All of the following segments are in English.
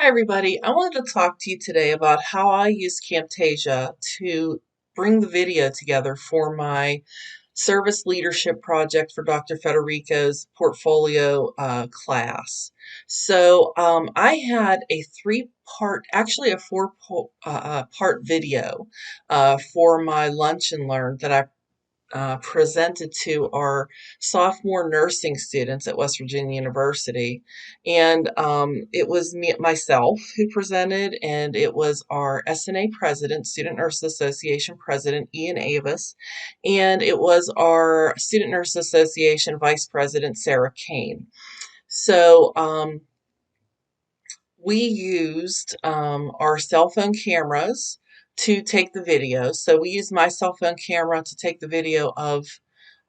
Hi, everybody. I wanted to talk to you today about how I use Camtasia to bring the video together for my service leadership project for Dr. Federico's portfolio class. I had a three-part, actually a four-part video for my lunch and learn that I presented to our sophomore nursing students at West Virginia University. And it was myself who presented, and it was our SNA president, Student Nurses Association president, Ian Avis, and it was our Student Nurses Association vice president, Sarah Kane. So we used our cell phone cameras to take the video. So we used my cell phone camera to take the video of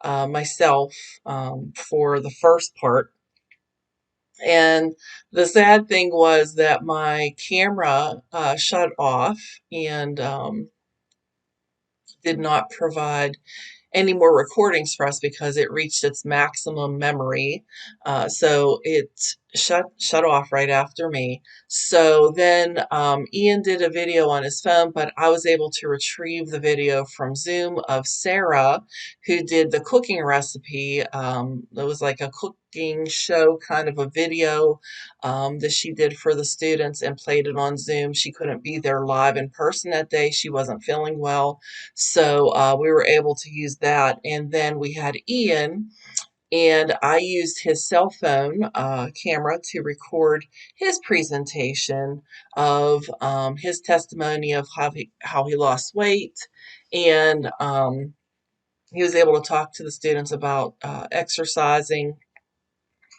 myself for the first part. And the sad thing was that my camera shut off and did not provide any more recordings for us because it reached its maximum memory. So it shut off right after me. So then Ian did a video on his phone, but I was able to retrieve the video from Zoom of Sarah, who did the cooking recipe. It was like a cooking show kind of a video that she did for the students and played it on Zoom. She couldn't be there live in person that day. She wasn't feeling well. So we were able to use that. And then we had Ian, and I used his cell phone camera to record his presentation of his testimony of how he lost weight. And he was able to talk to the students about exercising.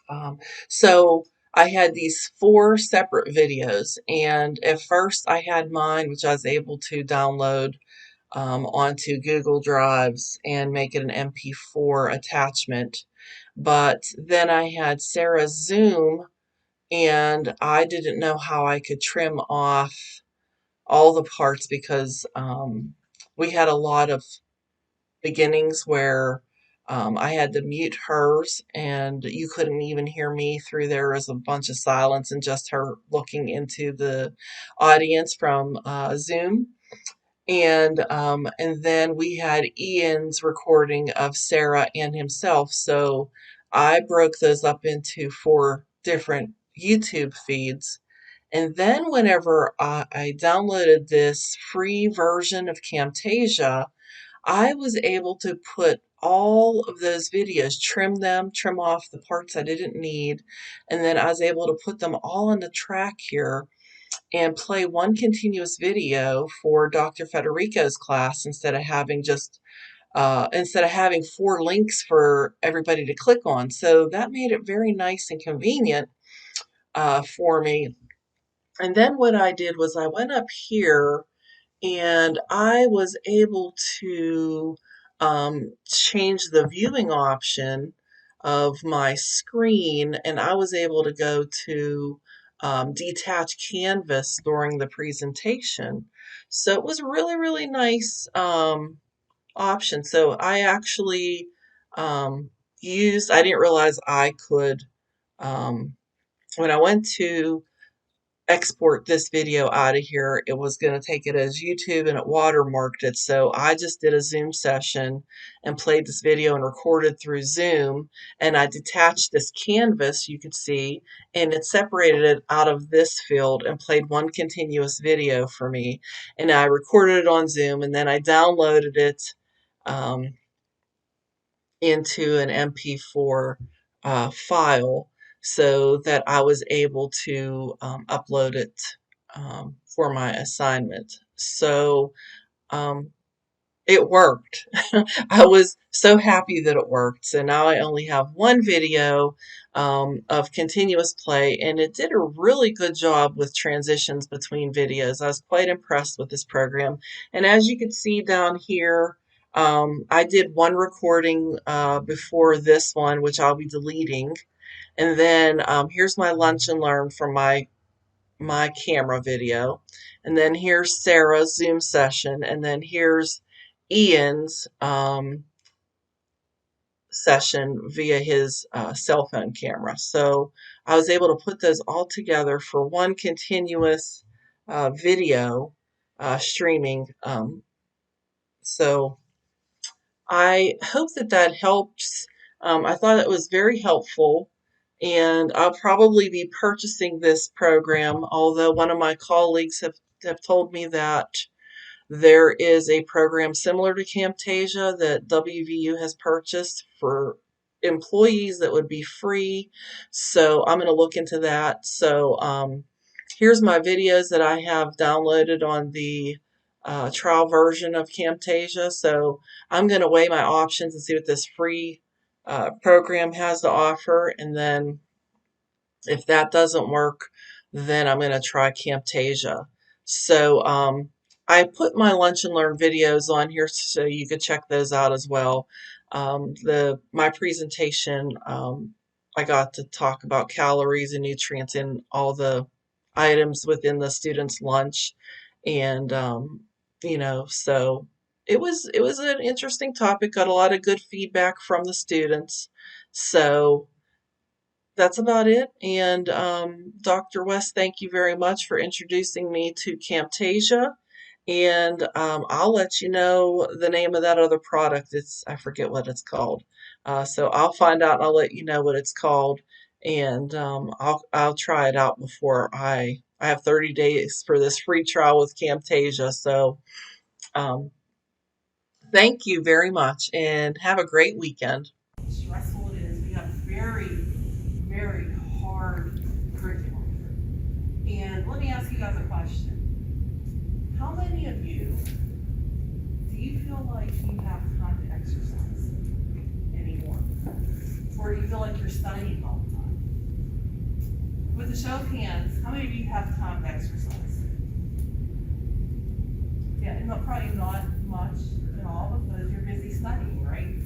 Um, so I had these four separate videos, and at first I had mine, which I was able to download onto Google Drives and make it an MP4 attachment. But then I had Sarah's Zoom, and I didn't know how I could trim off all the parts because we had a lot of beginnings where I had to mute hers, and you couldn't even hear me through there was a bunch of silence and just her looking into the audience from Zoom. And then we had Ian's recording of Sarah and himself. So I broke those up into four different YouTube feeds. And then whenever I downloaded this free version of Camtasia, I was able to put all of those videos, trim them, trim off the parts I didn't need, and then I was able to put them all on the track here and play one continuous video for Dr. Federico's class instead of having four links for everybody to click on. So that made it very nice and convenient for me. And then what I did was I went up here and I was able to change the viewing option of my screen, and I was able to go to detach canvas during the presentation. So it was a really, really nice option. So I actually I didn't realize I could, um, when I went to export this video out of here, it was going to take it as YouTube and it watermarked it. So I just did a Zoom session and played this video and recorded through Zoom. And I detached this canvas you could see, and it separated it out of this field and played one continuous video for me. And I recorded it on Zoom, and then I downloaded it um, into an MP4 file so that I was able to upload it for my assignment. So um, it worked. I was so happy that it worked. So now I only have one video of continuous play, and it did a really good job with transitions between videos. I was quite impressed with this program. And as you can see down here, I did one recording before this one, which I'll be deleting. And then here's my lunch and learn from my camera video. And then here's Sarah's Zoom session. And then here's Ian's session via his cell phone camera. So I was able to put those all together for one continuous video streaming. So I hope that that helps. I thought it was very helpful, and I'll probably be purchasing this program, although one of my colleagues have told me that there is a program similar to Camtasia that WVU has purchased for employees that would be free. So I'm going to look into that. So here's my videos that I have downloaded on the trial version of Camtasia. So I'm going to weigh my options and see what this free program has to offer. And then if that doesn't work, then I'm going to try Camtasia. So I put my Lunch and Learn videos on here so you could check those out as well. My presentation, I got to talk about calories and nutrients in all the items within the students' lunch, and so it was an interesting topic. Got a lot of good feedback from the students. So that's about it. And Dr. West, thank you very much for introducing me to Camtasia. And I'll let you know the name of that other product. I forget what it's called. So I'll find out and I'll let you know what it's called. And I'll try it out before I have 30 days for this free trial with Camtasia. So um, thank you very much and have a great weekend. Stressful it is. We have very, very hard curriculum. And let me ask you guys a question. How many of you do you feel like you have time to exercise anymore? Or do you feel like you're studying all the time? With a show of hands, how many of you have time to exercise? Yeah, probably not much at all because you're busy studying, right?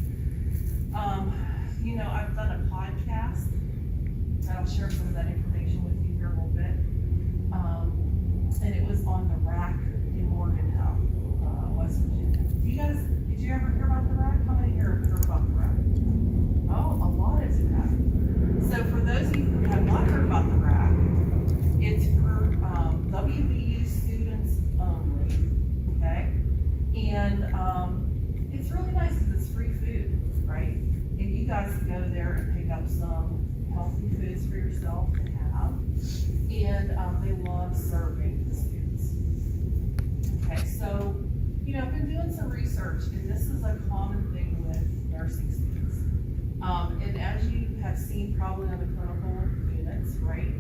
I've done a podcast, and I'll share some of that information with you here in a little bit. And it was on the RAC in Morgantown, West Virginia. Did you ever hear about the RAC? How many here have heard about the RAC? Oh, a lot of you have. So for those of you who have not heard about the RAC, it's for WVU students only, okay? And it's really nice because it's free food, right? And you guys can go there and pick up some healthy foods for yourself to have. And they love serving the students. Okay, so, I've been doing some research, and this is a common thing with nursing students. And as you have seen probably on the clinical units, right,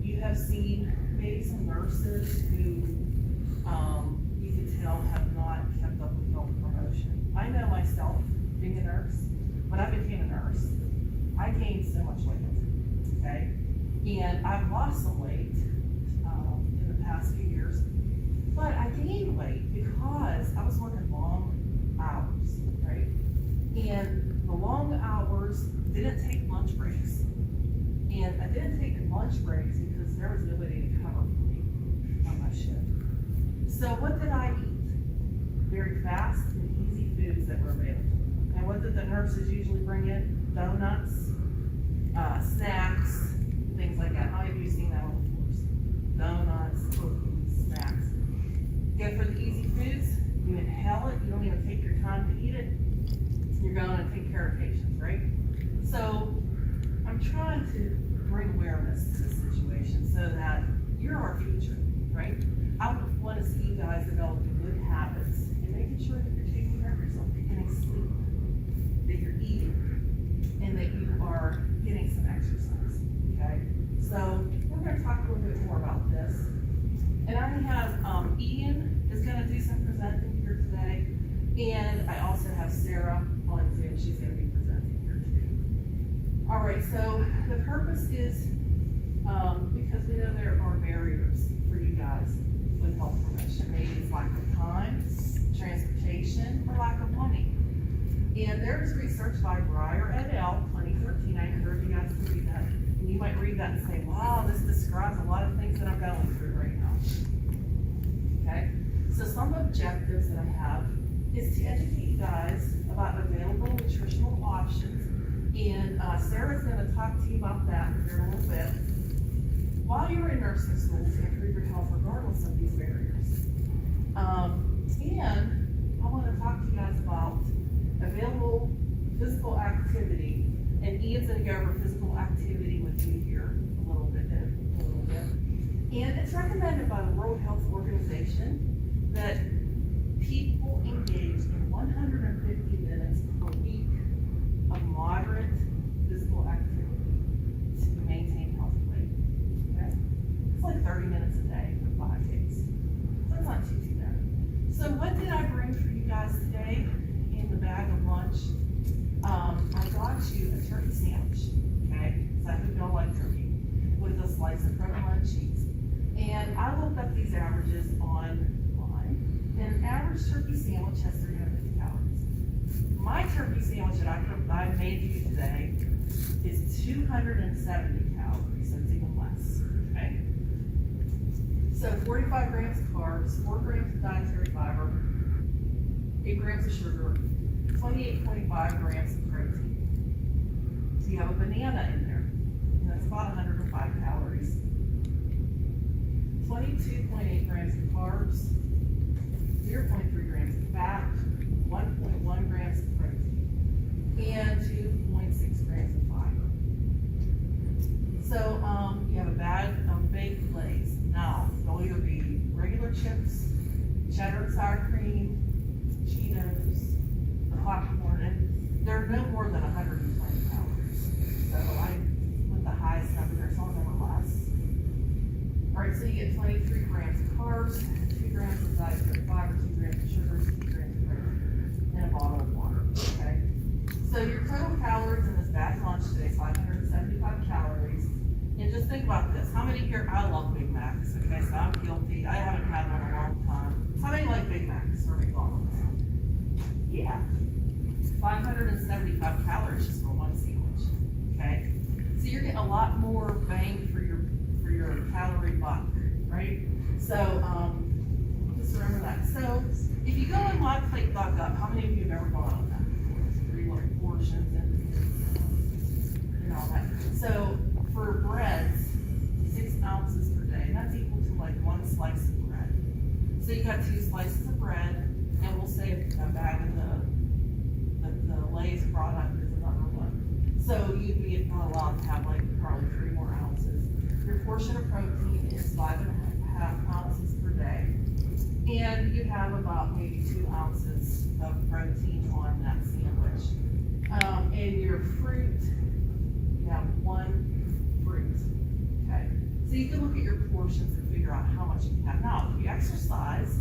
you have seen maybe some nurses who you can tell have not kept up with health promotion. I know myself, being a nurse, when I became a nurse, I gained so much weight, okay? And I've lost some weight in the past few years, but I gained weight because I was working long hours, right? And the long hours didn't take lunch breaks. And I didn't take lunch breaks because there was nobody to cover for me on my shift. So what did I eat? Very fast and easy foods that were available. And what did the nurses usually bring in? Donuts, snacks, things like that. How many of you seen that on the floors? Donuts, cookies, snacks. Go for the easy foods. You inhale it. You don't even take your time to eat it. You're going to take care of patients, right? So I'm trying to bring awareness to this situation so that you're our future, right? I want to see you guys developing good habits and making sure that you're taking care of yourself, you're getting sleep, that you're eating, and that you are getting some exercise, okay? So we're going to talk a little bit more about this. And I have Ian is going to do some presenting here today, and I also have Sarah on Zoom. She's going to be presenting here too. All right, so the purpose is because we know there are barriers for you guys with health promotion. Maybe it's lack of time, transportation, or lack of money. And there's research by Breyer et al. 2013. I encourage you guys to read that. And you might read that and say, wow, this describes a lot of things that I'm going through right now. Okay? So some objectives that I have is to educate you guys about available nutritional options And Sarah's going to talk to you about that here in a little bit. While you're in nursing school, to improve your health regardless of these barriers. And I want to talk to you guys about available physical activity. And Ian's going to go over physical activity with you here a little bit. And it's recommended by the World Health Organization that people engage in 150 minutes per week of moderate physical activity to maintain healthy weight. Okay? It's like 30 minutes a day for 5 days. So it's not too bad. So what did I bring for you guys today in the bag of lunch? I got you a turkey sandwich, okay? So I hope y'all like turkey, with a slice of provolone cheese. And I looked up these averages online, and an average turkey sandwich has 350 calories. My turkey sandwich that I made you today is 270 calories, so it's even less, okay? So 45 grams of carbs, 4 grams of dietary fiber, 8 grams of sugar, 28.5 grams of protein. So you have a banana in there, and that's about 105 calories. 22.8 grams of carbs, 0.3 grams of fat, 1.1 grams of protein, and 2.6 grams of fiber. So you have a bag of baked Lay's. Now, they'll either be regular chips, cheddar and sour cream, Cheetos, the popcorn, and they're no more than 120 calories. So I put the highest number there, some of them are less. All right, so you get 23 grams of carbs, 2 grams of dietary fiber, 2 grams of sugar, 2 grams of protein, and a bottle of water, okay? So your total calories in this bag lunch today is 575 calories. And just think about this. How many here, I love Big Macs, okay, so I'm guilty. I haven't had one in a long time. How many like Big Macs or McDonald's? Yeah. 575 calories just for one sandwich, okay? So you're getting a lot more bang for your calorie buck, right? So, just remember that. So, if you go on MyPlate.gov, how many of you have ever gone on that? Where you look at portions and all that. So, for breads, 6 ounces per day, and that's equal to like 1 slice of bread. So you got 2 slices of bread, and we'll say a bag of the Lay's product is another one. So you'd be allowed to have like probably 3 more ounces. Your portion of protein is 5.5 ounces per day. And you have about maybe 2 ounces of protein on that sandwich. And your fruit, you have 1 fruit, okay? So you can look at your portions and figure out how much you can have. Now, if you exercise,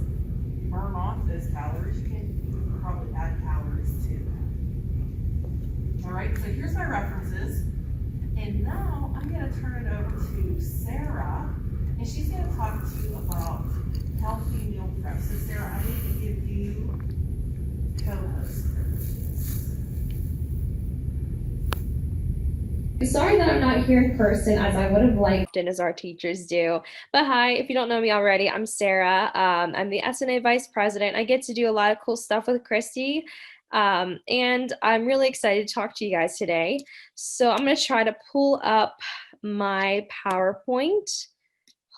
you burn off those calories, you can probably add calories too. All right, so here's my references. And now I'm gonna turn it over to Sarah, and she's gonna talk to you about healthy meal prep. So Sarah, I need to give you co-host. Sorry that I'm not here in person as I would have liked and as our teachers do. But hi, if you don't know me already, I'm Sarah. I'm the SNA Vice President. I get to do a lot of cool stuff with Christy. And I'm really excited to talk to you guys today. So I'm going to try to pull up my PowerPoint.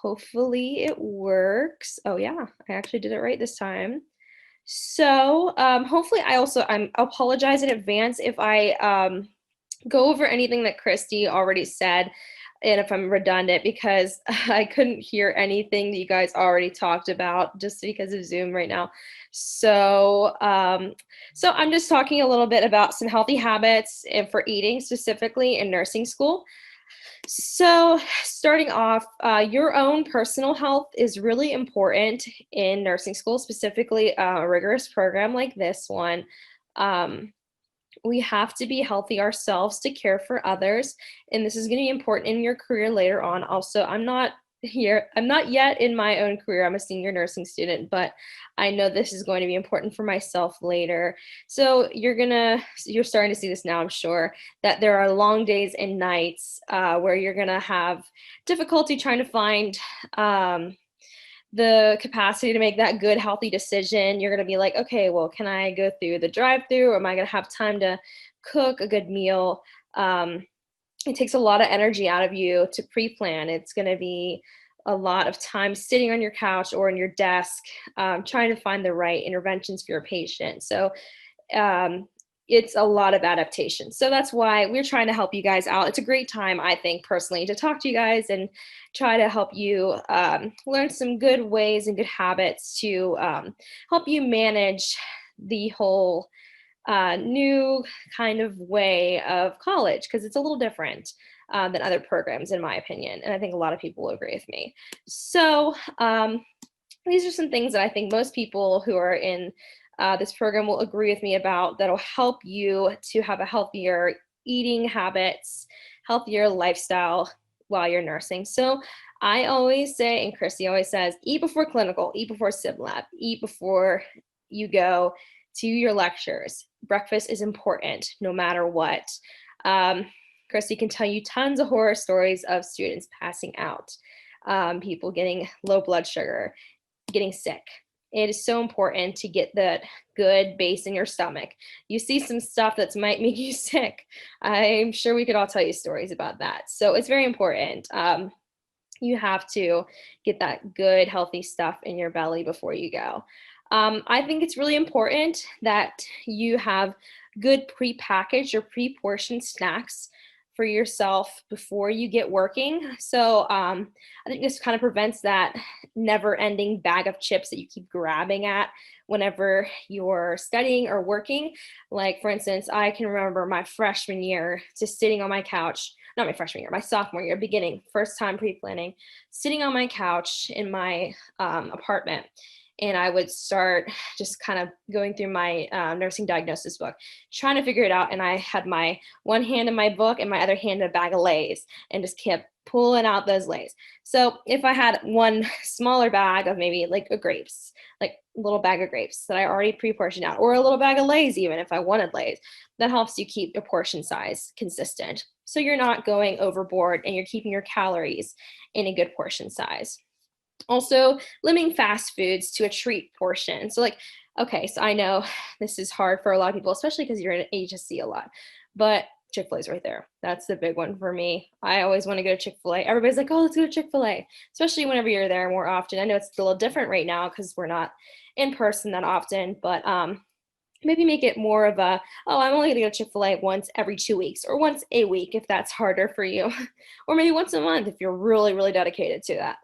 Hopefully it works. Oh yeah, I actually did it right this time. So hopefully I apologize in advance if I go over anything that Christy already said and if I'm redundant because I couldn't hear anything that you guys already talked about just because of Zoom right now. So I'm just talking a little bit about some healthy habits and for eating specifically in nursing school. So starting off, your own personal health is really important in nursing school, specifically a rigorous program like this one. We have to be healthy ourselves to care for others, and this is going to be important in your career later on. Also, I'm not yet in my own career. I'm a senior nursing student, but I know this is going to be important for myself later. So you're starting to see this now, I'm sure, that there are long days and nights where you're going to have difficulty trying to find the capacity to make that good, healthy decision. You're going to be like, okay, well, can I go through the drive-through, or am I going to have time to cook a good meal? It takes a lot of energy out of you to pre-plan. It's going to be a lot of time sitting on your couch or in your desk, trying to find the right interventions for your patient. So um, it's a lot of adaptation. So that's why we're trying to help you guys out. It's a great time, I think, personally, to talk to you guys and try to help you learn some good ways and good habits to help you manage the whole new kind of way of college, because it's a little different than other programs, in my opinion. And I think a lot of people will agree with me. So these are some things that I think most people who are in this program will agree with me about, that'll help you to have a healthier eating habits, healthier lifestyle while you're nursing. So I always say, and Christy always says, eat before clinical, eat before sim lab, eat before you go to your lectures. Breakfast is important no matter what. Christy can tell you tons of horror stories of students passing out, people getting low blood sugar, getting sick. It is so important to get that good base in your stomach. You see some stuff that might make you sick. I'm sure we could all tell you stories about that. So it's very important. You have to get that good, healthy stuff in your belly before you go. I think it's really important that you have good pre-packaged or pre-portioned snacks for yourself before you get working. So I think this kind of prevents that never-ending bag of chips that you keep grabbing at whenever you're studying or working. Like, for instance, I can remember my freshman year, just sitting on my couch, not my freshman year, my sophomore year, beginning, first time pre-planning, sitting on my couch in my apartment. And I would start just kind of going through my nursing diagnosis book, trying to figure it out. And I had my one hand in my book and my other hand in a bag of Lay's, and just kept pulling out those Lay's. So if I had one smaller bag of maybe like a grapes, like a little bag of grapes that I already pre-portioned out, or a little bag of Lay's, even if I wanted Lay's, that helps you keep your portion size consistent. So you're not going overboard and you're keeping your calories in a good portion size. Also, limiting fast foods to a treat portion. So like, okay, so I know this is hard for a lot of people, especially because you're in HSC a lot, but Chick-fil-A's right there. That's the big one for me. I always want to go to Chick-fil-A. Everybody's like, oh, let's go to Chick-fil-A, especially whenever you're there more often. I know it's a little different right now because we're not in person that often, but maybe make it more of a, oh, I'm only going to go to Chick-fil-A once every 2 weeks or once a week if that's harder for you, or maybe once a month if you're really, really dedicated to that.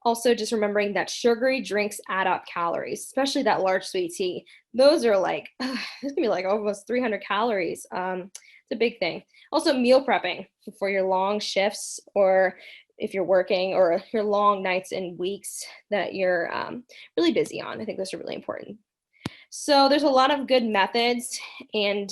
Also, just remembering that sugary drinks add up calories, especially that large sweet tea. Those are like, it's gonna be like almost 300 calories. It's a big thing. Also, meal prepping for your long shifts, or if you're working, or your long nights and weeks that you're really busy on. I think those are really important. So there's a lot of good methods and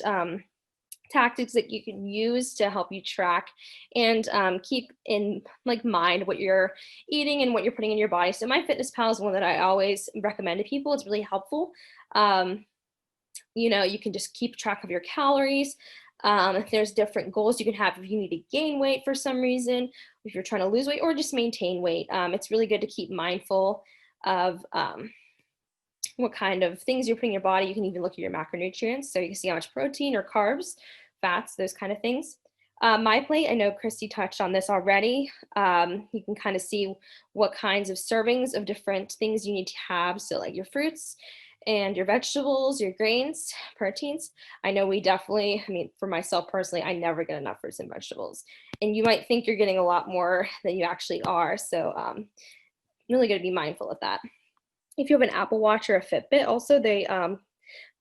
tactics that you can use to help you track and keep in like mind what you're eating and what you're putting in your body. So MyFitnessPal is one that I always recommend to people. It's really helpful. You can just keep track of your calories. If there's different goals you can have, if you need to gain weight for some reason, if you're trying to lose weight or just maintain weight, it's really good to keep mindful of what kind of things you're putting in your body. You can even look at your macronutrients, so you can see how much protein or carbs, fats, those kind of things. MyPlate, I know Christy touched on this already. You can kind of see what kinds of servings of different things you need to have. So like your fruits and your vegetables, your grains, proteins. I know we definitely, for myself personally, I never get enough fruits and vegetables. And you might think you're getting a lot more than you actually are. So really going to be mindful of that. If you have an Apple Watch or a Fitbit, also they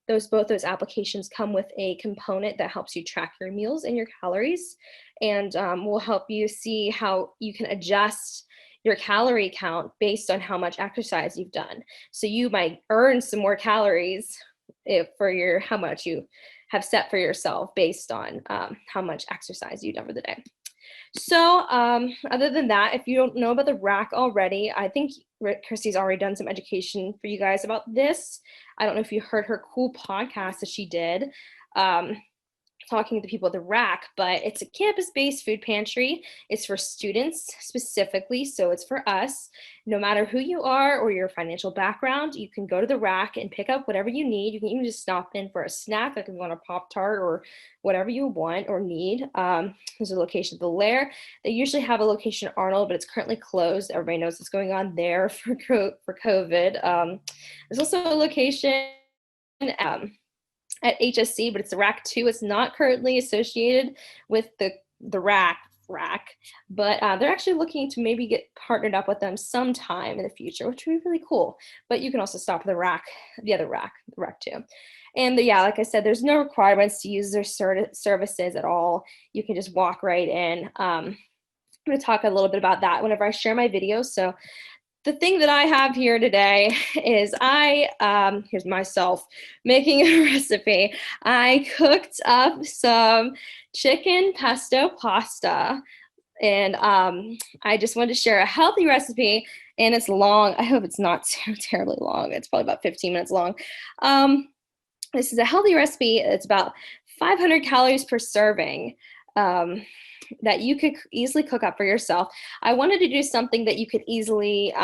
both those applications come with a component that helps you track your meals and your calories, and will help you see how you can adjust your calorie count based on how much exercise you've done. So you might earn some more calories for how much you have set for yourself based on how much exercise you've done for the day. So other than that, if you don't know about the rack already, I think Christy's already done some education for you guys about this. I don't know if you heard her cool podcast that she did talking to the people at the rack, but it's a campus-based food pantry. It's for students specifically, so it's for us. No matter who you are or your financial background, you can go to the rack and pick up whatever you need. You can even just stop in for a snack, like if you want a Pop-Tart or whatever you want or need. There's a location at the Lair. They usually have a location at Arnold, but it's currently closed. Everybody knows what's going on there for COVID. There's also a location at HSC, but it's the rack 2. It's not currently associated with the rack, but they're actually looking to maybe get partnered up with them sometime in the future, which would be really cool. But you can also stop at the other rack, the rack 2. And yeah, like I said, there's no requirements to use their services at all. You can just walk right in. I'm going to talk a little bit about that whenever I share my videos. So the thing that I have here today is here's myself making a recipe. I cooked up some chicken pesto pasta, and I just wanted to share a healthy recipe, and it's long. I hope it's not so terribly long. It's probably about 15 minutes long. This is a healthy recipe. It's about 500 calories per serving. That you could easily cook up for yourself. I wanted to do something that you could easily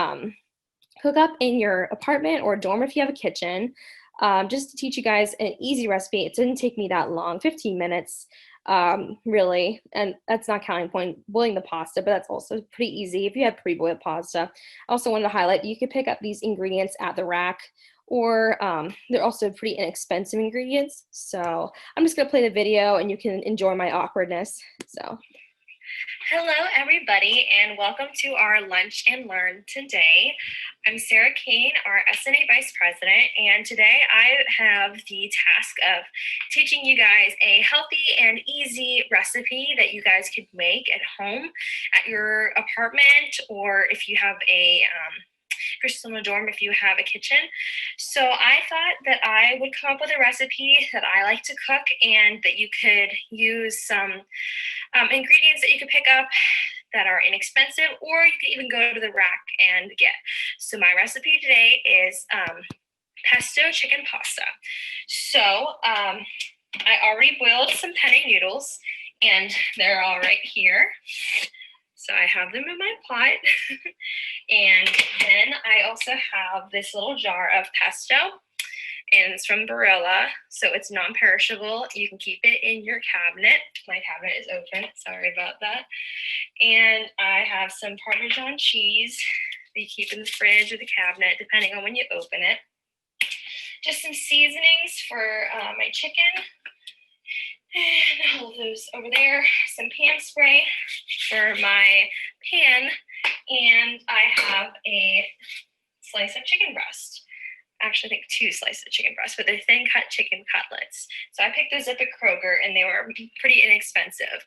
cook up in your apartment or dorm if you have a kitchen, just to teach you guys an easy recipe. It didn't take me that long, 15 minutes, really, and that's not counting boiling the pasta, but that's also pretty easy if you have pre-boiled pasta. I also wanted to highlight you could pick up these ingredients at the rack, or they're also pretty inexpensive ingredients. So I'm just gonna play the video and you can enjoy my awkwardness. So. Hello, everybody, and welcome to our Lunch and Learn today. I'm Sarah Kane, our SNA Vice President, and today I have the task of teaching you guys a healthy and easy recipe that you guys could make at home, at your apartment, or if you have if you're still in a dorm, if you have a kitchen. So I thought that I would come up with a recipe that I like to cook and that you could use some ingredients that you could pick up that are inexpensive, or you can even go to the rack and get. So my recipe today is pesto chicken pasta. So I already boiled some penne noodles and they're all right here. So I have them in my pot. And then I also have this little jar of pesto, and it's from Barilla, so it's non-perishable. You can keep it in your cabinet. My cabinet is open, sorry about that. And I have some Parmesan cheese that you keep in the fridge or the cabinet, depending on when you open it. Just some seasonings for my chicken. And all of those over there. Some pan spray for my pan. And I have a slice of chicken breast. Actually, I think 2 slices of chicken breast, but they're thin cut chicken cutlets. So I picked those up at Kroger and they were pretty inexpensive.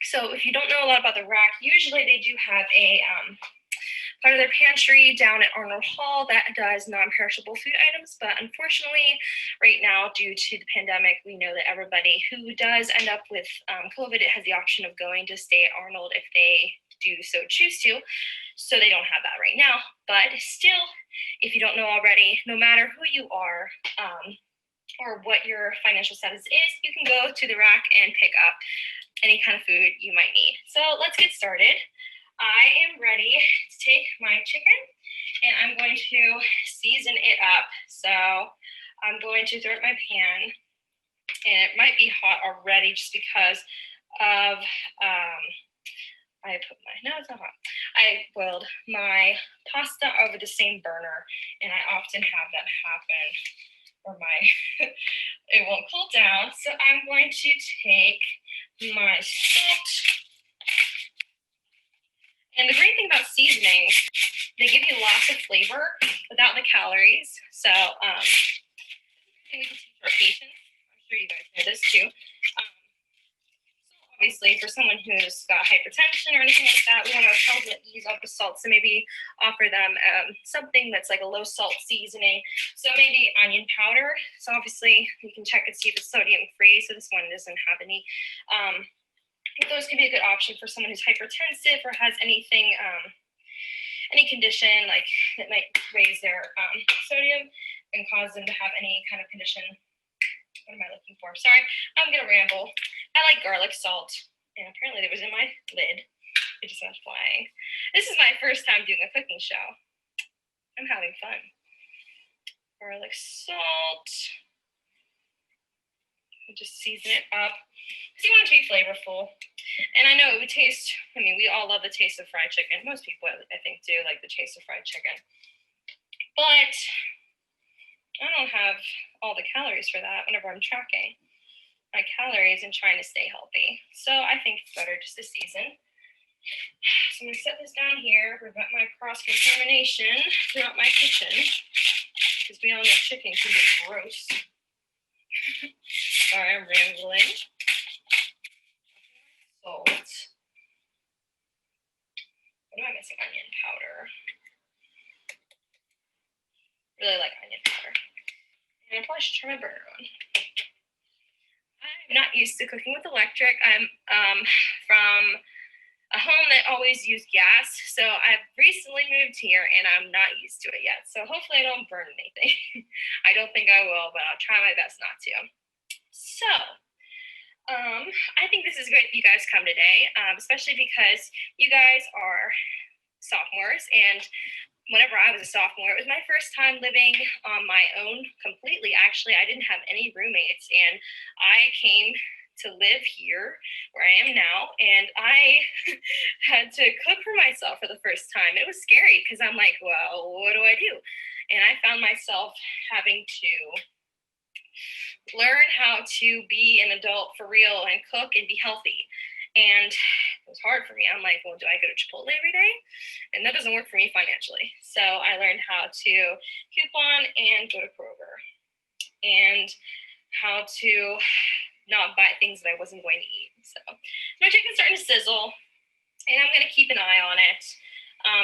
So if you don't know a lot about the rack, usually they do have a part of their pantry down at Arnold Hall that does non-perishable food items, but unfortunately right now, due to the pandemic, we know that everybody who does end up with COVID has the option of going to stay at Arnold if they do so choose to. So they don't have that right now, but still, if you don't know already, no matter who you are or what your financial status is, you can go to the rack and pick up any kind of food you might need. So let's get started. I am ready to take my chicken and I'm going to season it up. So I'm going to throw it in my pan, and it might be hot already just because of it's not hot. I boiled my pasta over the same burner, and I often have that happen where it won't cool down. So I'm going to take my salt. And the great thing about seasonings, they give you lots of flavor without the calories. So we can teach our patients. I'm sure you guys know this too. Obviously, for someone who's got hypertension or anything like that, we want to help them ease off the salt. So maybe offer them something that's like a low salt seasoning. So maybe onion powder. So obviously, you can check and see if it's sodium free. So this one doesn't have any. Those can be a good option for someone who's hypertensive or has anything, any condition like that might raise their sodium and cause them to have any kind of condition What am I looking for? Sorry, I'm gonna ramble. I like garlic salt, and apparently it was in my lid. It just went flying. This is my first time doing a cooking show. I'm having fun. Garlic salt. Just season it up because you want it to be flavorful. And I know it would taste, I mean, we all love the taste of fried chicken. Most people, I think, do like the taste of fried chicken. But I don't have all the calories for that whenever I'm tracking my calories and trying to stay healthy. So I think it's better just to season. So I'm gonna set this down here, prevent my cross-contamination throughout my kitchen, because we all know chicken can get gross. Sorry, I'm rambling. Salt. What am I missing? Onion powder. Really like onion powder. And I probably should try my burner on. I'm not used to cooking with electric. I'm from a home that always used gas. So I've recently moved here and I'm not used to it yet. So hopefully I don't burn anything. I don't think I will, but I'll try my best not to. So I think this is great that you guys come today, especially because you guys are sophomores, and whenever I was a sophomore, it was my first time living on my own completely. Actually, I didn't have any roommates, and I came to live here where I am now, and I had to cook for myself for the first time. It was scary because I'm like, well, what do I do? And I found myself having to learn how to be an adult for real and cook and be healthy. And it was hard for me. I'm like, well, do I go to Chipotle every day? And that doesn't work for me financially. So I learned how to coupon and go to Kroger, and how to not buy things that I wasn't going to eat. So my chicken's starting to sizzle, and I'm going to keep an eye on it.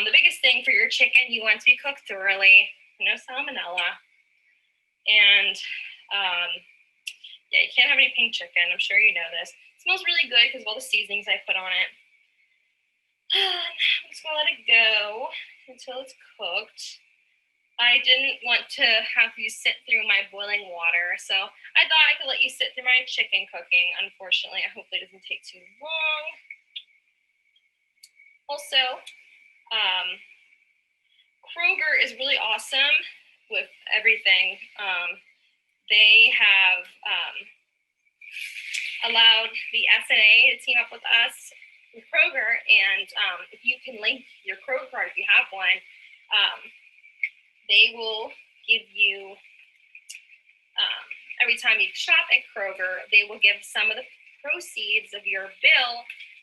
The biggest thing for your chicken, you want to be cooked thoroughly, no salmonella. And yeah, you can't have any pink chicken. I'm sure you know this. It smells really good because of all the seasonings I put on it. I'm just gonna let it go until it's cooked. I didn't want to have you sit through my boiling water, so I thought I could let you sit through my chicken cooking. Unfortunately, I hope it doesn't take too long. Also, Kroger is really awesome with everything. They have allowed the SNA to team up with us with Kroger, and if you can link your Kroger card, if you have one, they will give you, every time you shop at Kroger, they will give some of the proceeds of your bill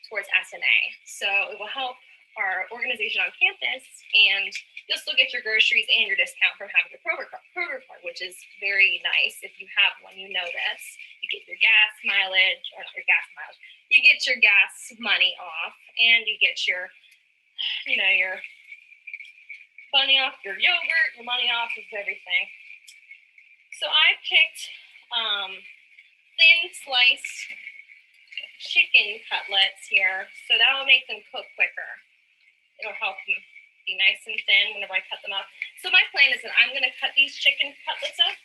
towards SNA. So it will help our organization on campus, and you'll still get your groceries and your discount from having a Kroger card, which is very nice. If you have one, you know this. You get your gas mileage, or not your gas mileage, you get your gas money off, and you get your, your money off your yogurt, your money off of everything. So I picked thin sliced chicken cutlets here, so that will make them cook quicker. It'll help them be nice and thin whenever I cut them up. So my plan is that I'm gonna cut these chicken cutlets up,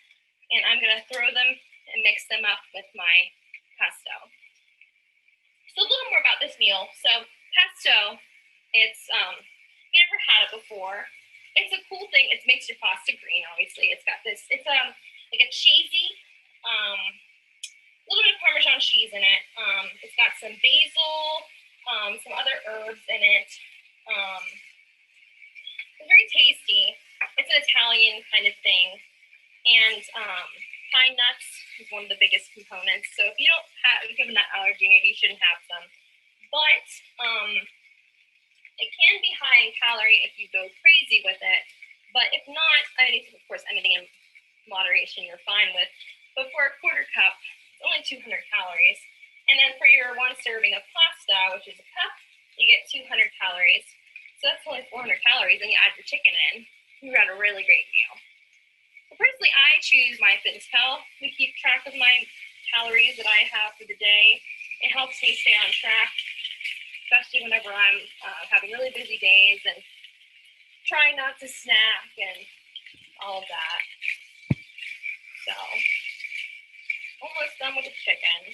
and I'm gonna throw them and mix them up with my pesto. So a little more about this meal. So pesto, it's you never had it before. It's a cool thing. It makes your pasta green. Obviously, it's got this. It's like a cheesy, little bit of Parmesan cheese in it. It's got some basil, some other herbs in it. It's very tasty. It's an Italian kind of thing, and pine nuts is one of the biggest components. So if you have a nut allergy, maybe you shouldn't have some. But it can be high in calorie if you go crazy with it. But if not, of course, anything in moderation you're fine with. But for a quarter cup, it's only 200 calories. And then for your one serving of pasta, which is a cup, you get 200 calories. So that's only 400 calories, and you add your chicken in. You got a really great meal. So personally, I choose MyFitnessPal. We keep track of my calories that I have for the day. It helps me stay on track, especially whenever I'm having really busy days and trying not to snack and all of that. So almost done with the chicken.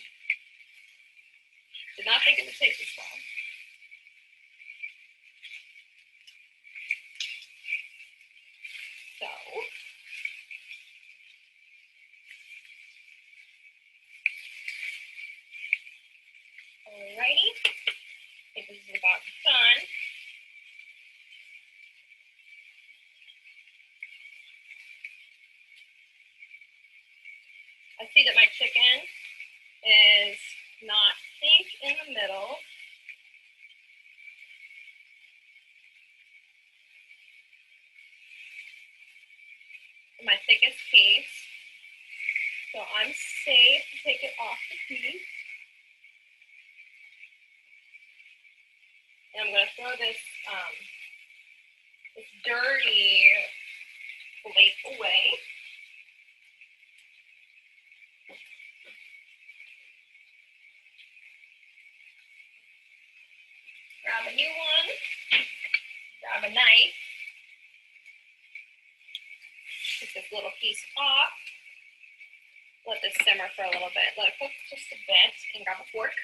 Did not think it would take this long. So, alrighty. I think this is about done. I see that my chicken is not pink in the middle. My thickest piece. So I'm safe to take it off the piece. And I'm gonna throw this dirty plate away. Grab a new one. Grab a knife. Take this little piece off. Let this simmer for a little bit. Let it cook just a bit and grab a fork.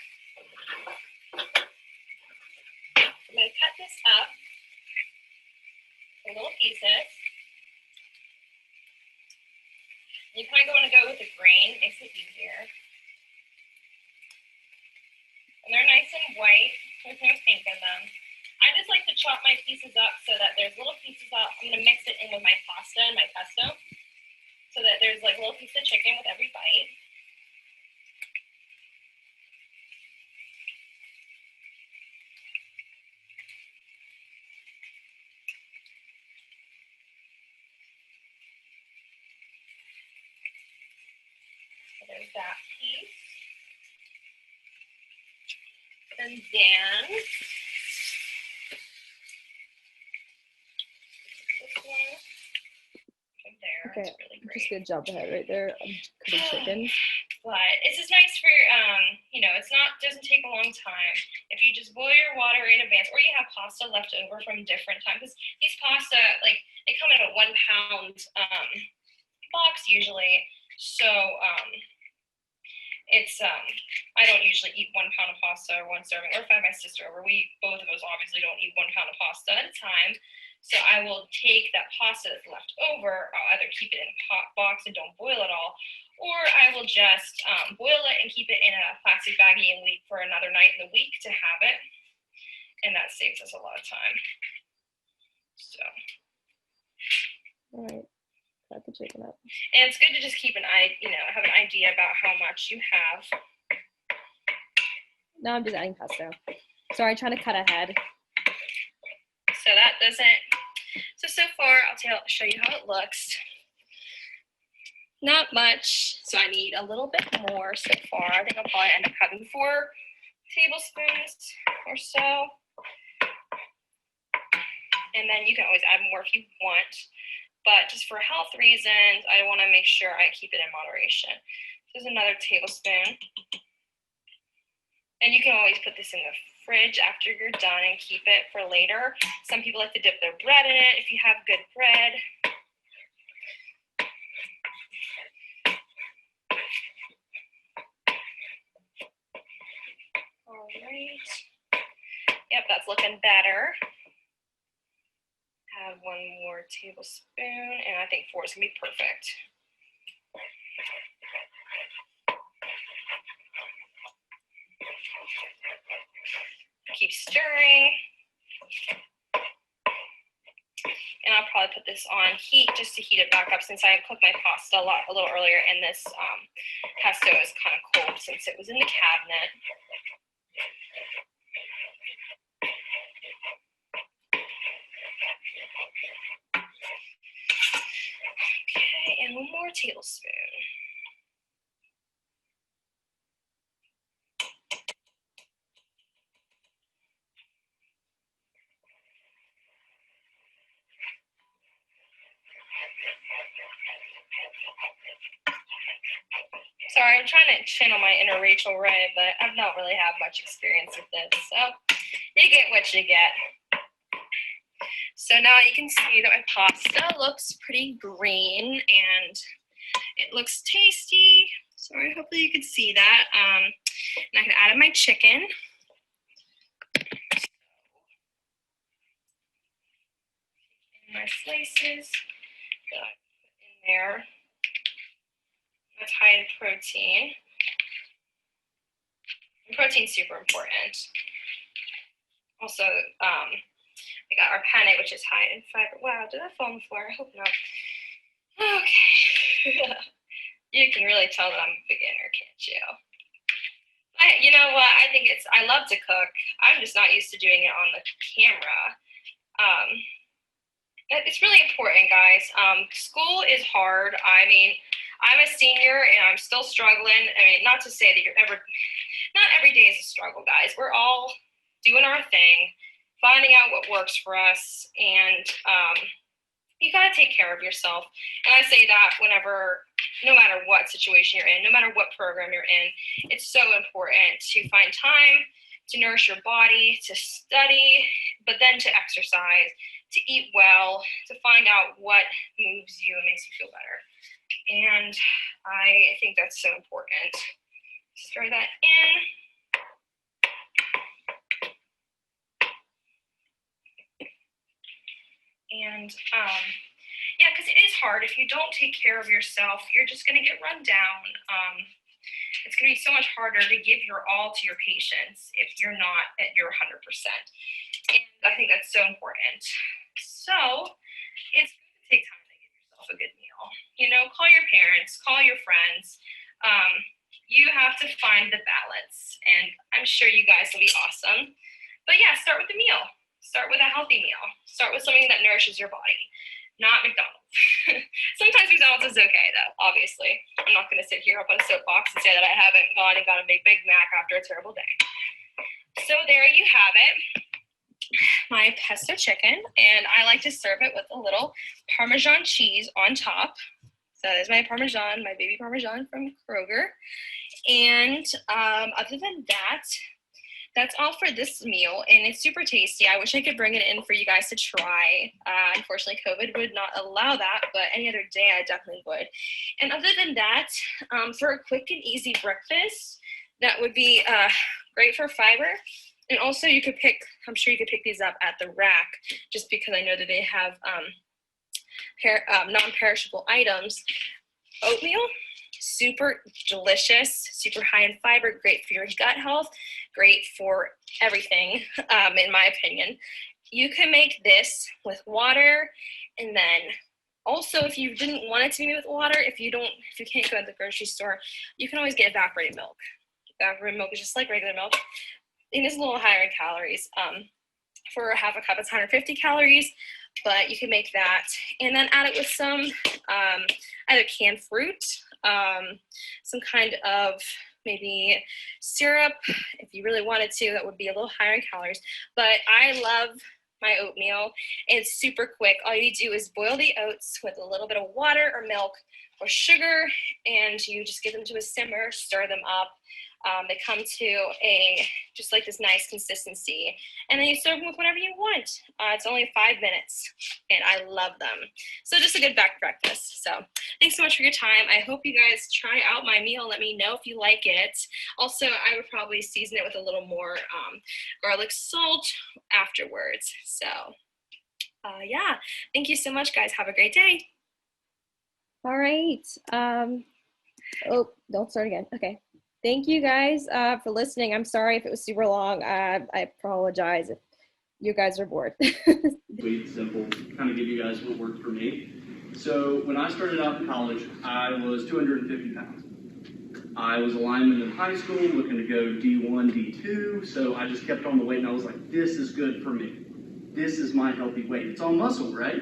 I'm going to cut this up in little pieces. You kind of want to go with the grain, makes it easier. And they're nice and white, there's no pink in them. I just like to chop my pieces up so that there's little pieces up. I'm going to mix it in with my pasta and my pesto so that there's like little piece of chicken with every bite. So there's that piece. And then this one right there. Okay, It's really great. just gonna jump ahead right there. I'm cutting chicken. But it's just nice for you know, it's not doesn't take a long time. If you just boil your water in advance, or you have pasta left over from different times, because these pasta, like, they come in a 1 pound box usually. So it's I don't usually eat 1 pound of pasta or 1 serving, or if I have my sister over, we both of us obviously don't eat 1 pound of pasta at a time. So I will take that pasta that's left over. I'll either keep it in a hot box and don't boil it all, or I will just boil it and keep it in a plastic baggie and wait for another night in the week to have it. And that saves us a lot of time. So. All right, cut the chicken up. And it's good to just keep an eye, you know, have an idea about how much you have. Now I'm just adding pesto. Sorry, trying to cut ahead. So that doesn't, so far I'll show you how it looks. Not much, so I need a little bit more so far. I think I'll probably end up having 4 tablespoons or so. And then you can always add more if you want, but just for health reasons, I want to make sure I keep it in moderation. There's another tablespoon. And you can always put this in the fridge after you're done and keep it for later. Some people like to dip their bread in it if you have good bread. All right. Yep, that's looking better. Add 1 more tablespoon, and I think 4 is gonna be perfect. Keep stirring. And I'll probably put this on heat just to heat it back up, since I cooked my pasta a little earlier, and this pesto is kind of cold since it was in the cabinet. Okay, and 1 more tablespoon. Sorry, I'm trying to channel my inner Rachel Ray, but I've not really had much experience with this, so you get what you get. So now you can see that my pasta looks pretty green and it looks tasty. Sorry, hopefully you could see that. And I can add in my chicken. And my slices that I put in there. That's high in protein. And protein's super important. Also, we got our penne, which is high in fiber. Wow, did that fall on the floor? I hope not. Okay. You can really tell that I'm a beginner, can't you? You know what? I love to cook. I'm just not used to doing it on the camera. It's really important, guys. School is hard. I mean, I'm a senior and I'm still struggling. I mean, not to say that not every day is a struggle, guys. We're all doing our thing, finding out what works for us, and you gotta take care of yourself. And I say that no matter what situation you're in, no matter what program you're in, it's so important to find time to nourish your body, to study, but then to exercise, to eat well, to find out what moves you and makes you feel better. And I think that's so important. Just throw that in. And yeah, because it is hard. If you don't take care of yourself, you're just going to get run down. It's going to be so much harder to give your all to your patients if you're not at your 100%. And I think that's so important. So it's good to take time to give yourself a good meal. You know, call your parents, call your friends. You have to find the balance, and I'm sure you guys will be awesome. But yeah, start with the meal. Start with a healthy meal. Start with something that nourishes your body, not McDonald's. Sometimes McDonald's is okay, though, obviously. I'm not going to sit here up on a soapbox and say that I haven't gone and got a Big Mac after a terrible day. So there you have it, my pesto chicken, and I like to serve it with a little Parmesan cheese on top. So there's my Parmesan, my baby Parmesan from Kroger. And other than that, that's all for this meal, and it's super tasty. I wish I could bring it in for you guys to try. Unfortunately, COVID would not allow that, but any other day I definitely would. And other than that, for a quick and easy breakfast, that would be great for fiber. And also you could pick, I'm sure you could pick these up at the rack, just because I know that they have non-perishable items. Oatmeal, super delicious, super high in fiber, great for your gut health, great for everything, in my opinion. You can make this with water, and then also if you didn't want it to be with water, if you can't go to the grocery store, you can always get evaporated milk. Evaporated milk is just like regular milk. And it's a little higher in calories. For a half a cup, it's 150 calories, but you can make that and then add it with some either canned fruit, some kind of maybe syrup if you really wanted to. That would be a little higher in calories, but I love my oatmeal. It's super quick. All you do is boil the oats with a little bit of water or milk or sugar, and you just get them to a simmer, stir them up. They come to just like this nice consistency, and then you serve them with whatever you want. It's only 5 minutes, and I love them. So just a good breakfast. So thanks so much for your time. I hope you guys try out my meal. Let me know if you like it. Also, I would probably season it with a little more garlic salt afterwards. So yeah, thank you so much, guys. Have a great day. All right. Oh, don't start again. Okay. Thank you guys for listening. I'm sorry if it was super long. I apologize if you guys are bored. Sweet, simple, kind of give you guys what worked for me. So when I started out in college, I was 250 pounds. I was a lineman in high school, looking to go D1, D2, so I just kept on the weight, and I was like, this is good for me. This is my healthy weight. It's all muscle, right?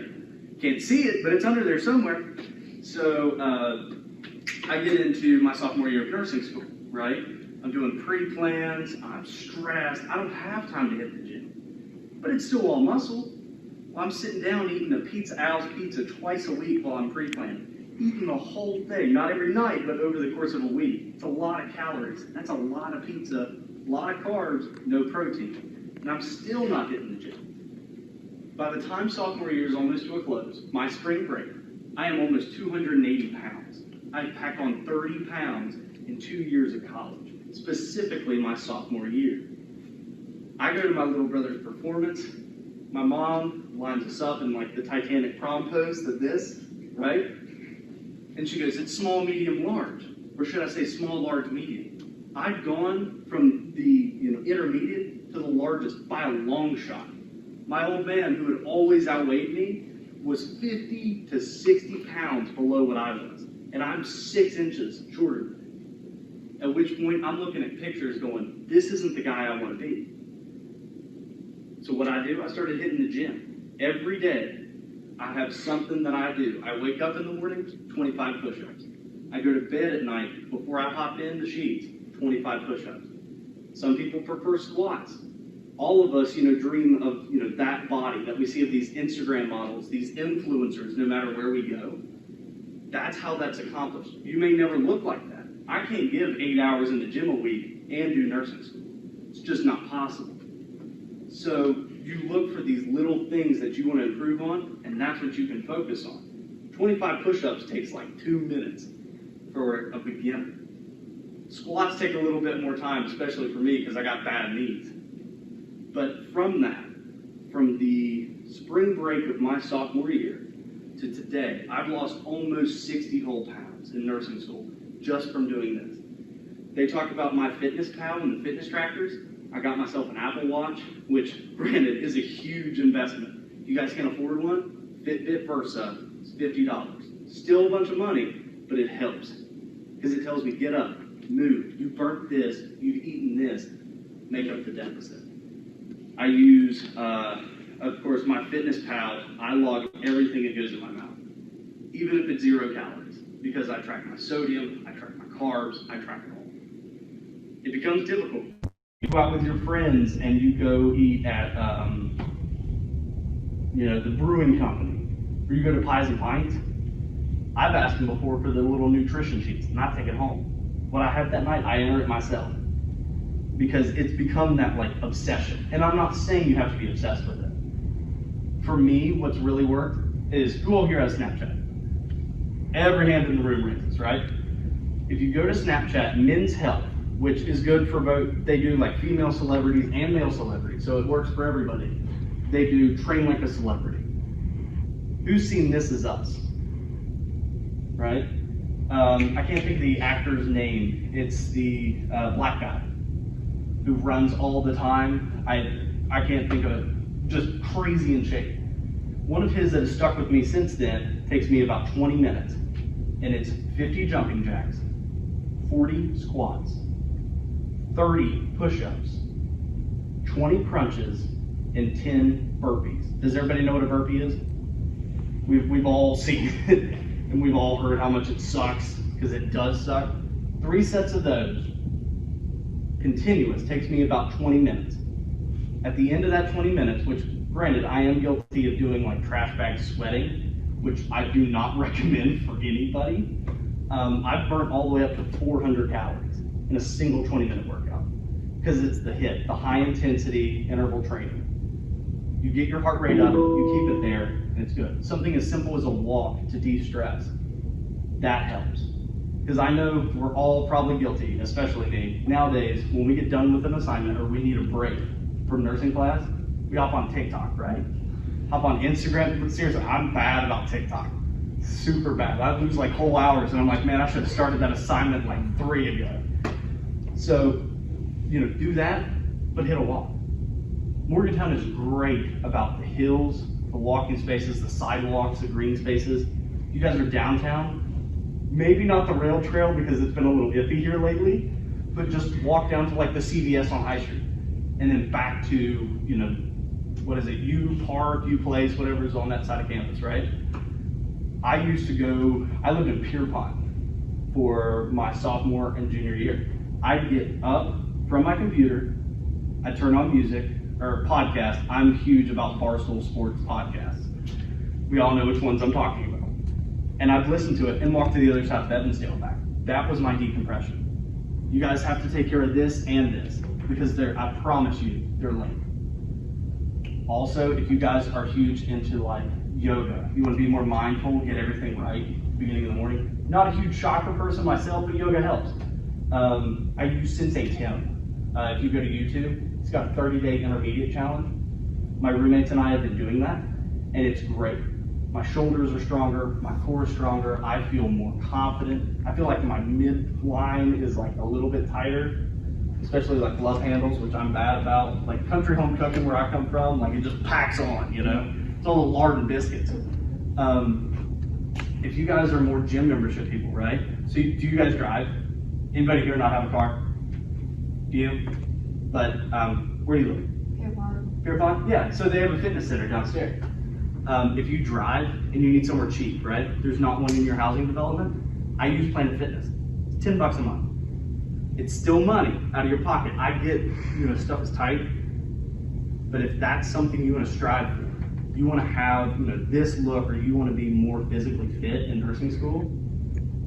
Can't see it, but it's under there somewhere. So I get into my sophomore year of nursing school. Right? I'm doing pre-plans, I'm stressed, I don't have time to hit the gym. But it's still all muscle. Well, I'm sitting down eating a Al's pizza twice a week while I'm pre-planning. Eating the whole thing, not every night, but over the course of a week. It's a lot of calories. That's a lot of pizza, a lot of carbs, no protein. And I'm still not hitting the gym. By the time sophomore year is almost to a close, my spring break, I am almost 280 pounds. I pack on 30 pounds in 2 years of college, specifically my sophomore year. I go to my little brother's performance. My mom lines us up in like the Titanic prom pose, this, right? And she goes, it's small, medium, large. Or should I say small, large, medium? I'd gone from the intermediate to the largest by a long shot. My old man, who had always outweighed me, was 50 to 60 pounds below what I was. And I'm 6 inches shorter than him. At which point I'm looking at pictures going, this isn't the guy I want to be. So what I do, I started hitting the gym. Every day, I have something that I do. I wake up in the morning, 25 push-ups. I go to bed at night, before I hop in the sheets, 25 push-ups. Some people prefer squats. All of us, dream of, that body that we see of these Instagram models, these influencers, no matter where we go. That's how that's accomplished. You may never look like that. I can't give 8 hours in the gym a week and do nursing school. It's just not possible. So you look for these little things that you want to improve on, and that's what you can focus on. 25 push-ups takes like 2 minutes for a beginner. Squats take a little bit more time, especially for me because I got bad knees. But from the spring break of my sophomore year to today, I've lost almost 60 whole pounds in nursing school just from doing this. They talk about MyFitnessPal and the fitness trackers. I got myself an Apple Watch, which, granted, is a huge investment. If you guys can afford one, Fitbit Versa is $50. Still a bunch of money, but it helps. Because it tells me, get up, move, you burnt this, you've eaten this, make up the deficit. I use, of course, MyFitnessPal. I log everything that goes in my mouth, even if it's 0 calories, because I track my sodium, I track my carbs, I track it all. It becomes difficult. You go out with your friends and you go eat at, the brewing company, or you go to Pies and Pints. I've asked them before for the little nutrition sheets, and I take it home. What I have that night, I enter it myself. Because it's become that obsession. And I'm not saying you have to be obsessed with it. For me, what's really worked is, who all here has Snapchat? Every hand in the room raises, right? If you go to Snapchat, Men's Health, which is good for both, they do female celebrities and male celebrities, so it works for everybody. They do train like a celebrity. Who's seen This Is Us? Right? I can't think of the actor's name. It's the black guy who runs all the time. I can't think of it. Just crazy in shape. One of his that has stuck with me since then takes me about 20 minutes. And it's 50 jumping jacks, 40 squats, 30 push-ups, 20 crunches, and 10 burpees. Does everybody know what a burpee is? We've all seen it, and we've all heard how much it sucks, because it does suck. 3 sets of those, continuous, takes me about 20 minutes. At the end of that 20 minutes, which granted, I am guilty of doing trash bag sweating, which I do not recommend for anybody. I've burnt all the way up to 400 calories in a single 20-minute workout, because it's the HIIT, the high intensity interval training. You get your heart rate up, you keep it there, and it's good. Something as simple as a walk to de-stress, that helps. Because I know we're all probably guilty, especially me. Nowadays, when we get done with an assignment or we need a break from nursing class, we hop on TikTok, right? Hop on Instagram. But seriously, I'm bad about TikTok. Super bad. I lose whole hours, and I'm like, man, I should have started that assignment 3 ago. So, do that, but hit a wall. Morgantown is great about the hills, the walking spaces, the sidewalks, the green spaces. You guys are downtown. Maybe not the rail trail because it's been a little iffy here lately, but just walk down to the CVS on High Street, and then back to, U Park, U Place, whatever is on that side of campus, right? I lived in Pierpont for my sophomore and junior year. I'd get up from my computer, I'd turn on music, or podcast. I'm huge about Barstool Sports podcasts. We all know which ones I'm talking about. And I'd listen to it and walk to the other side of Evansdale back. That was my decompression. You guys have to take care of this and this, because I promise you, they're linked. Also, if you guys are huge into yoga, you want to be more mindful, get everything right, beginning of the morning. Not a huge chakra person myself, but yoga helps. I use Sensei Tim. If you go to YouTube, it's got a 30-day intermediate challenge. My roommates and I have been doing that, and it's great. My shoulders are stronger, my core is stronger, I feel more confident. I feel like my midline is like a little bit tighter, especially like love handles, which I'm bad about. Like country home cooking where I come from, like it just packs on, you know? It's all the lard and biscuits. If you guys are more gym membership people, right? So do you guys drive? Anybody here not have a car? Do you? But where do you live? Pierpont? Yeah, so they have a fitness center downstairs. If you drive and you need somewhere cheap, right? There's not one in your housing development. I use Planet Fitness. It's $10 a month. It's still money out of your pocket. I get, stuff is tight, but if that's something you want to strive for, you want to have, this look, or you want to be more physically fit in nursing school,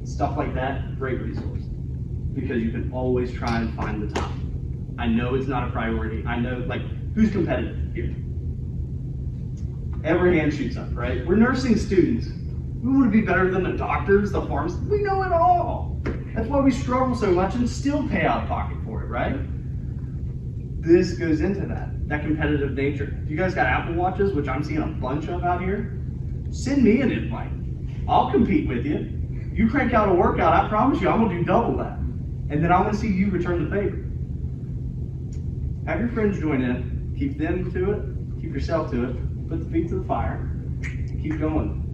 stuff like that, great resource, because you can always try and find the top. I know it's not a priority. I know, who's competitive here? Every hand shoots up, right? We're nursing students. We want to be better than the doctors, the pharmacists. We know it all. That's why we struggle so much and still pay out of pocket for it, right? This goes into that competitive nature. If you guys got Apple Watches, which I'm seeing a bunch of out here, send me an invite. I'll compete with you. You crank out a workout, I promise you, I'm gonna do double that. And then I wanna see you return the favor. Have your friends join in, keep them to it, keep yourself to it, put the feet to the fire, and keep going.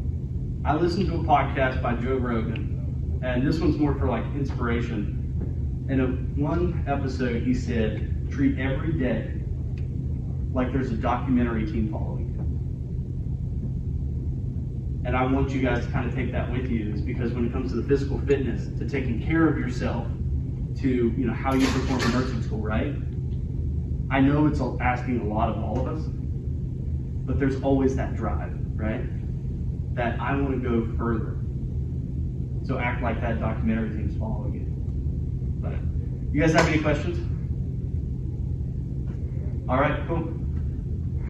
I listened to a podcast by Joe Rogan, and this one's more for inspiration. In one episode, he said, treat every day like there's a documentary team following you. And I want you guys to kind of take that with you, is because when it comes to the physical fitness, to taking care of yourself, to how you perform in nursing school, right? I know it's asking a lot of all of us, but there's always that drive, right? That I want to go further. So act like that documentary team's following you. But you guys have any questions? All right, cool.